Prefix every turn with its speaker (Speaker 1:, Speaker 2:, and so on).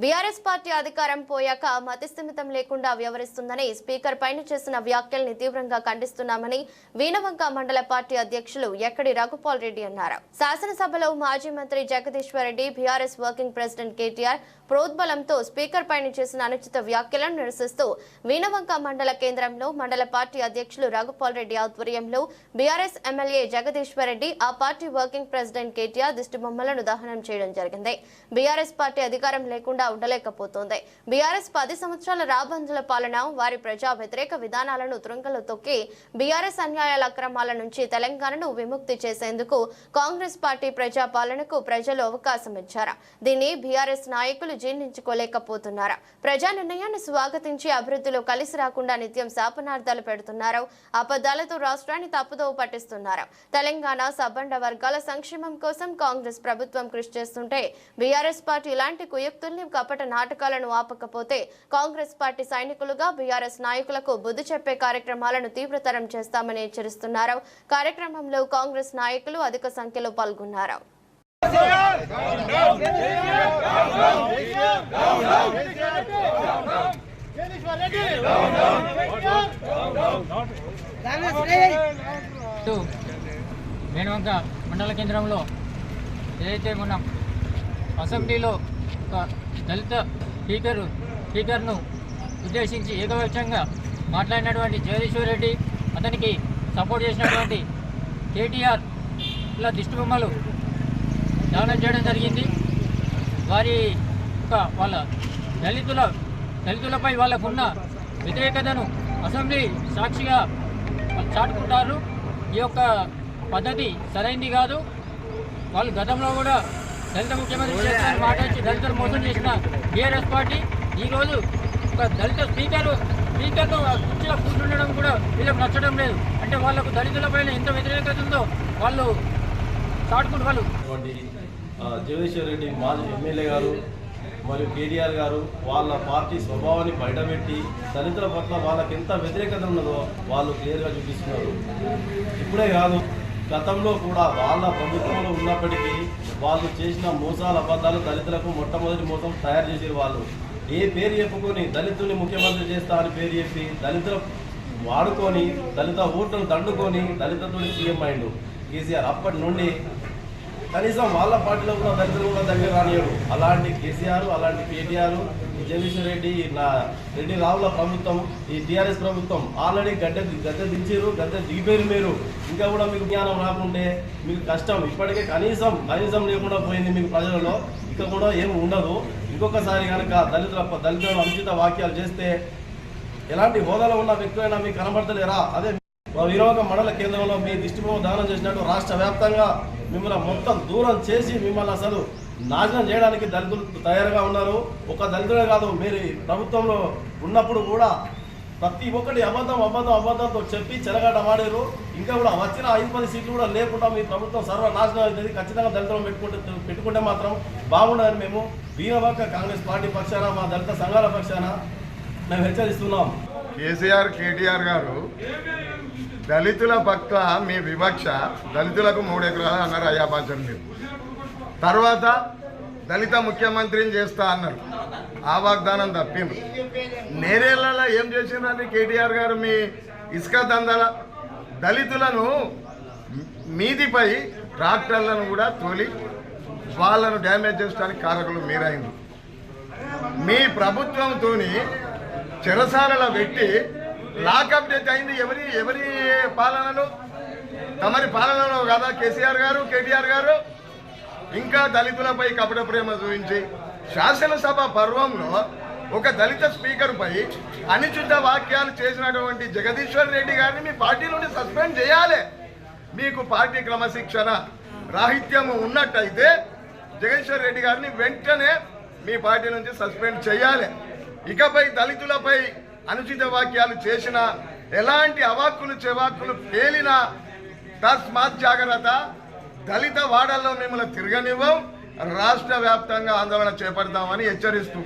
Speaker 1: BRS party అధికారం పోయాక మతిస్థిమితం లేకుండా వ్యవహరిస్తుందని స్పీకర్ పైన చేసిన వ్యాఖ్యల్ని తీవ్రంగా ఖండిస్తున్నామని వీణవంక మండల పార్టీ అధ్యక్షులు ఎక్కడి రఘుపాల్ రెడ్డి అన్నారు. శాసనసభలో మాజీ మంత్రి జగదీశ్వర్ రెడ్డి బీఆర్ఎస్ వర్కింగ్ ప్రెసిడెంట్ కేటీఆర్ ప్రోద్బలంతో స్పీకర్ పైన చేసిన అనుచిత వ్యాఖ్యలను నిరసిస్తూ వీణవంక మండల కేంద్రంలో మండల పార్టీ అధ్యక్షులు రఘుపాల్ రెడ్డి ఆధ్వర్యంలో బీఆర్ఎస్ ఎమ్మెల్యే జగదీశ్వర్ రెడ్డి ఆ పార్టీ వర్కింగ్ ప్రెసిడెంట్ కేటీఆర్ దిష్టిబొమ్మలను దహనం చేయడం జరిగింది. బీఆర్ఎస్ పార్టీ అధికారం లేకుండా ఉండలేకపోతోంది. బీఆర్ఎస్ 10 సంవత్సరాల రాబందుల పాలన వారి ప్రజా వ్యతిరేక విధానాలను త్రుంగలో తొక్కి బీఆర్ఎస్ అన్యాయాల అక్రమాల నుంచి తెలంగాణను విముక్తి చేసేందుకు కాంగ్రెస్ పార్టీ ప్రజా పాలనకు ప్రజలు అవకాశం ఇచ్చారు. దీన్ని బీఆర్ఎస్ నాయకులు జీర్ణించుకోలేకపోతున్నారు. ప్రజా నిర్ణయాన్ని స్వాగతించి అభివృద్ధిలో కలిసి రాకుండా నిత్యం శాపనార్థాలు పెడుతున్నారు. అబద్ధాలతో రాష్ట్రాన్ని తప్పుదోవ పట్టిస్తున్నారు. తెలంగాణ సబ్బండ వర్గాల సంక్షేమం కోసం కాంగ్రెస్ ప్రభుత్వం కృషి చేస్తుంటే బీఆర్ఎస్ పార్టీ ఇలాంటి కుయుక్తుల్ని కపట నాటకాలను ఆపకపోతే కాంగ్రెస్ పార్టీ సైనికులుగా బీఆర్ఎస్ నాయకులకు బుద్ధి చెప్పే కార్యక్రమాలను తీవ్రతరం చేస్తామని హెచ్చరిస్తున్నారు. కార్యక్రమంలో కాంగ్రెస్ నాయకులు అధిక సంఖ్యలో పాల్గొన్నారు.
Speaker 2: వీణవంక మండల కేంద్రంలో ఏదైతే మనం అసెంబ్లీలో ఒక దళిత స్పీకర్ను ఉద్దేశించి ఏకపక్షంగా మాట్లాడినటువంటి జగదీశ్వర్ రెడ్డి, అతనికి సపోర్ట్ చేసినటువంటి కేటీఆర్ ఇలా దిష్టిబొమ్మలు దానం చేయడం జరిగింది. వారి వాళ్ళ దళితులపై వాళ్ళకున్న వ్యతిరేకతను అసెంబ్లీ సాక్షిగా చాటుకుంటారు. ఈ యొక్క పద్ధతి సరైంది కాదు. వాళ్ళు గతంలో కూడా దళిత ముఖ్యమంత్రి చేస్తారని మాట ఇచ్చి దళితులు మోసం చేసిన బీఆర్ఎస్ పార్టీ ఈరోజు ఒక దళిత స్పీకర్ను కుర్చీలో కూర్చుండడం కూడా వీళ్ళకి నచ్చడం లేదు. అంటే వాళ్ళకు దళితులపైన ఎంత వ్యతిరేకత ఉందో వాళ్ళు చాటుకుంటూ వాళ్ళు
Speaker 3: జగదీశ్వర్ రెడ్డి మాజీ ఎమ్మెల్యే గారు మరియు కేటీఆర్ గారు వాళ్ళ పార్టీ స్వభావాన్ని బయటపెట్టి దళితుల పట్ల వాళ్ళకి ఎంత వ్యతిరేకత ఉన్నదో వాళ్ళు క్లియర్గా చూపిస్తున్నారు. ఇప్పుడే కాదు, గతంలో కూడా వాళ్ళ ప్రభుత్వంలో ఉన్నప్పటికీ వాళ్ళు చేసిన మోసాల అబద్ధాలు దళితులకు మొట్టమొదటి మోసం తయారు చేసేది. వాళ్ళు ఏ పేరు చెప్పుకొని దళితుల్ని ముఖ్యమంత్రి చేస్తా అని పేరు చెప్పి దళితుల వాడుకొని దళిత ఓట్లను దండుకొని దళితులతో సీఎం అయిండు కేసీఆర్. అప్పటి నుండి కనీసం వాళ్ళ పార్టీలో కూడా దళితులు కూడా దగ్గర రానియడు. అలాంటి కేసీఆర్, అలాంటి కేటీఆర్, జగదీశ్వర్ రెడ్డి, రెడ్డి రావుల ప్రభుత్వం, ఈ టీఆర్ఎస్ ప్రభుత్వం ఆల్రెడీ గద్దె దించారు, గద్దె దిగిపోయారు. మీరు ఇంకా కూడా మీకు జ్ఞానం రాకుంటే మీకు కష్టం. ఇప్పటికే కనీసం లేకుండా పోయింది మీకు ప్రజలలో. ఇక కూడా ఏమి ఉండదు. ఇంకొకసారి కనుక దళితులను అనుచిత వాక్యాలు చేస్తే ఎలాంటి హోదాలో ఉన్న వ్యక్తులైనా మీకు కనబడతలేరా? అదే వీణవంక మండల కేంద్రంలో మీ దిష్టిబొమ్మ దానం చేసినట్టు రాష్ట్ర వ్యాప్తంగా మిమ్మల్ని మొత్తం దూరం చేసి మిమ్మల్ని అసలు నాశనం చేయడానికి దళితులు తయారుగా ఉన్నారు. ఒక దళితులే కాదు, మీరు ప్రభుత్వంలో ఉన్నప్పుడు కూడా ప్రతి ఒక్కటి అబద్ధంతో చెప్పి చెలగాట వాడారు. ఇంకా కూడా వచ్చిన 5-10 సీట్లు కూడా లేకుండా మీ ప్రభుత్వం సర్వనాశనం అవుతుంది. ఖచ్చితంగా దళితులను పెట్టుకుంటే మాత్రం బాగుండదని మేము వీణవంక కాంగ్రెస్ పార్టీ పక్షాన, మా దళిత సంఘాల పక్షాన మేము హెచ్చరిస్తున్నాం.
Speaker 4: కేటీఆర్ గారు దళితుల పట్ల మీ వివక్ష, దళితులకు 3 ఎకరాలు అన్నారు, అయ్యాపాచం లేదు. తర్వాత దళిత ముఖ్యమంత్రిని చేస్తా అన్నారు, ఆ వాగ్దానం తప్పిండ్రు. నేరేళ్లలో ఏం చేసిండ్రండి కేటీఆర్ గారు? మీ ఇసుక దందల దళితులను మీదిపై ట్రాక్టర్లను కూడా తోలి వాళ్ళను డ్యామేజ్ చేయడానికి కారకులు మీరైంది. మీ ప్రభుత్వంతో చెరసాలలో పెట్టి లాకప్ డెత్ అయింది. ఎవరి పాలనలో? తమరి పాలనలో కదా కేసీఆర్ గారు, కేటీఆర్ గారు. ఇంకా దళితులపై కపట ప్రేమ చూపించి శాసనసభ పర్వంలో ఒక దళిత స్పీకర్పై అనుచిత వాక్యాలు చేసినటువంటి జగదీశ్వర్ రెడ్డి గారిని మీ పార్టీ నుండి సస్పెండ్ చేయాలి. మీకు పార్టీ క్రమశిక్షణ రాహిత్యము ఉన్నట్టయితే జగదీశ్వర్ రెడ్డి గారిని వెంటనే మీ పార్టీ నుంచి సస్పెండ్ చేయాలి. ఇకపై దళితులపై అనుచిత వాక్యాలు చేసిన, ఎలాంటి అవాక్కులు చెవాక్కులు పేలినా తస్మాత్ జాగ్రత్త. దళిత వాడల్లో మిమ్మల్ని తిరగనివ్వం. రాష్ట్ర వ్యాప్తంగా ఆందోళన చేపడతామని హెచ్చరిస్తూ